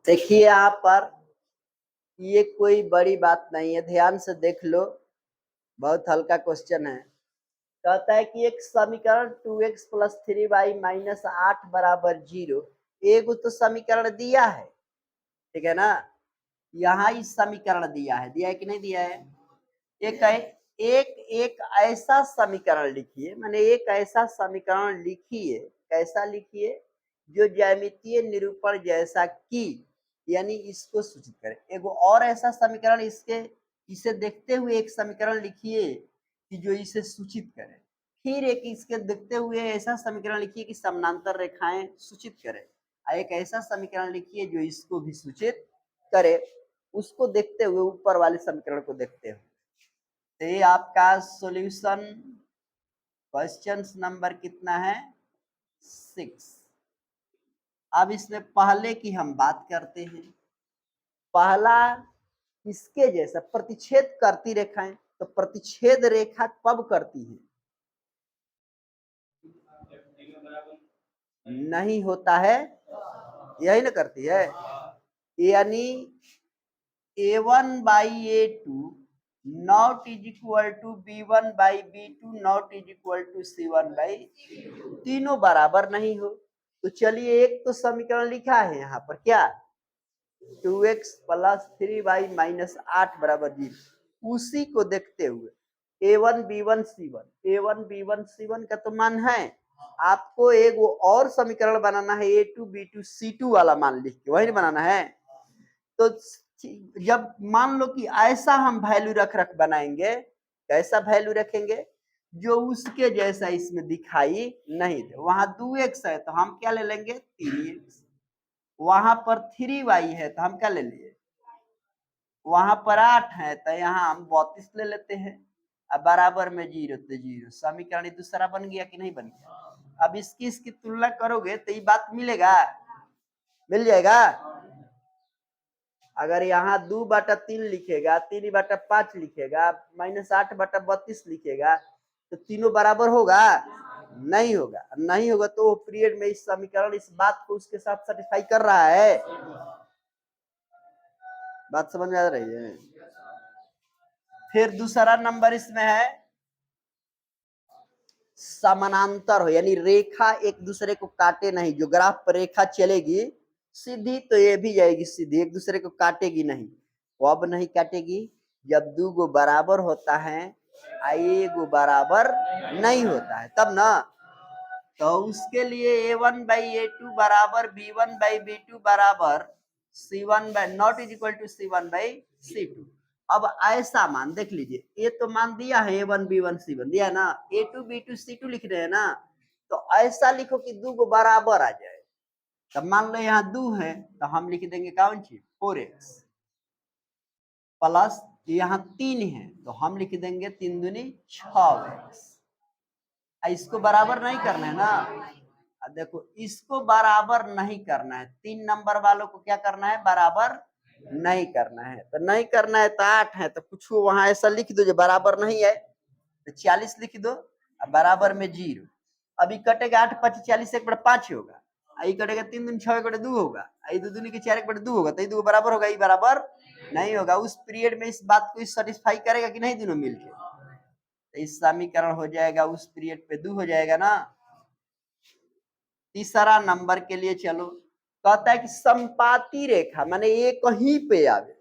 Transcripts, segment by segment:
देखिए यहाँ पर ये कोई बड़ी बात नहीं है, ध्यान से देख लो, बहुत हल्का क्वेश्चन है। कहता है कि एक समीकरण 2x प्लस 3y माइनस 8 बराबर 0 एक तो समीकरण दिया है, ठीक है ना। यहाँ इस समीकरण दिया है कि नहीं दिया है। एक ऐसा समीकरण लिखिए, माने एक ऐसा समीकरण लिखिए, कैसा लिखिए, जो ज्यामितीय निरूपण जैसा कि यानी इसको सूचित करे। एक और ऐसा समीकरण इसे देखते हुए एक समीकरण लिखिए कि जो इसे सूचित करे। फिर एक इसके देखते हुए ऐसा समीकरण लिखिए कि समानांतर रेखाएं सूचित करे। एक ऐसा समीकरण लिखिए जो इसको भी सूचित करे, उसको देखते हुए ऊपर वाले समीकरण को देखते हुए। तो ये आपका सॉल्यूशन क्वेश्चन नंबर कितना है 6। अब इसमें पहले की हम बात करते हैं। पहला इसके जैसा प्रतिच्छेद करती रेखाएं, तो प्रतिच्छेद रेखा कब करती है? नहीं होता है, यही ना करती है। यानी a1 by a2 not is equal to b1 by b2 not is equal to c1 by तीनों बराबर नहीं हो। तो चलिए एक तो समीकरण लिखा है यहाँ पर, क्या 2x प्लस 3y माइनस 8 बराबर 0, उसी को देखते हुए a1 b1 c1 a1 b1 c1 का तो मान है, आपको एक वो और समीकरण बनाना है a2 b2 c2 वाला मान लिख के वही बनाना है। तो जब मान लो कि ऐसा हम वैल्यू रख बनाएंगे, कैसा वैल्यू रखेंगे जो उसके जैसा इसमें दिखाई नहीं दे। वहां 2x है तो हम क्या ले लेंगे 3x, वहां पर 3y है तो हम क्या ले लिए, वहां पर 8 है तो यहाँ हम 32 ले लेते हैं। अब बराबर में 0 तो 0, समीकरण दूसरा बन गया कि नहीं बन गया। अब इसकी तुलना करोगे तो ये बात मिलेगा, मिल जाएगा। अगर यहाँ 2/3 लिखेगा, 3/5 लिखेगा, माइनस 8/32 लिखेगा, तो तीनों बराबर होगा? नहीं होगा। नहीं होगा तो वो पीरियड में इस समीकरण इस बात को उसके साथ सेटिस्फाई कर रहा है। बात समझ में आ रही है। फिर दूसरा नंबर इसमें है समानांतर हो, यानी रेखा एक दूसरे को काटे नहीं। जो ग्राफ पर रेखा चलेगी सीधी तो ये भी जाएगी सीधी, एक दूसरे को काटेगी नहीं। वो अब नहीं काटेगी जब दो गो बराबर होता है, एक गो बराबर नहीं होता है तब ना। तो उसके लिए a1 by a2 बराबर b1 by b2 बराबर c1 by not is equal to c1 by c2। अब ऐसा मान देख लीजिए, ये तो मान दिया है a1 b1 c1 दिया ना, a2 b2 c2 लिख रहे हैं ना। तो ऐसा लिखो कि दो गो बराबर आ जाए। तब मान लो यहाँ 2 है तो हम लिख देंगे कौन सी 4x, प्लस यहाँ 3 है तो हम लिख देंगे 3 दूनी 6x। इसको बराबर नहीं करना है ना। देखो इसको बराबर नहीं करना है, 3 नंबर वालों को क्या करना है, बराबर नहीं करना है। तो नहीं करना है तो 8 है तो कुछ वहां ऐसा लिख दो जो बराबर नहीं है, तो 40 लिख दो बराबर में 0। अभी कटेगा 8 5 40 1/5 होगा, आई कटेगा 3 दूनी 6 1/2 होगा, आई 2 दूनी के 4 1/2 होगा, तो ये दो बराबर होगा, ये बराबर नहीं होगा। उस पीरियड में इस बात को सेटिस्फाई करेगा कि नहीं दोनों मिलके, तो इस समीकरण हो जाएगा उस पीरियड पे 2 हो जाएगा ना। तीसरा नंबर के लिए चलो, कहता है कि संपाती रेखा माने ये कहीं पे आवे,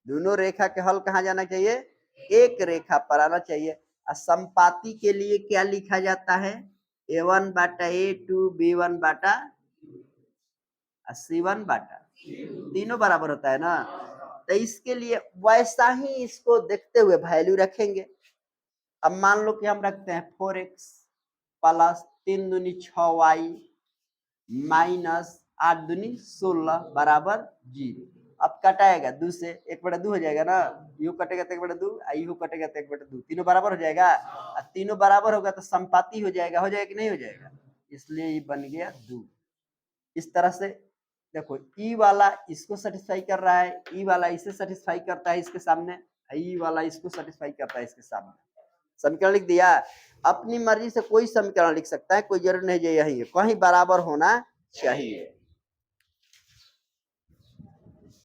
दोनों रेखा के हल कहाँ जाना चाहिए, एक रेखा पर आना चाहिए। संपाती के लिए क्या लिखा जाता है, a1 बाटा a2 b1 बाटा c1 बाटा, तीनों बराबर होता है ना। तो इसके लिए वैसा ही इसको देखते हुए वैल्यू रखेंगे। अब मान लो कि हम रखते हैं 4x प्लस 3 दूनी 6y माइनस 8 दूनी 16 बराबर 0। अब कटाएगा 2 से 1/2 हो जाएगा ना, यू कटेगा तो 1/2, यू कटेगा तो 1/2, तीनों बराबर हो जाएगा। तीनों बराबर होगा तो संपाती हो जाएगा कि नहीं हो जाएगा, इसलिए ये बन गया 2। इस तरह से देखो ई वाला इसको सेटिस्फाई कर रहा है, ई वाला इसे सेटिस्फाई करता है इसके सामने, ई वाला इसको सेटिस्फाई करता है इसके सामने। समीकरण लिख दिया। अपनी मर्जी से कोई समीकरण लिख सकता है, कोई जरूर नहीं है यही है, कहीं बराबर होना चाहिए।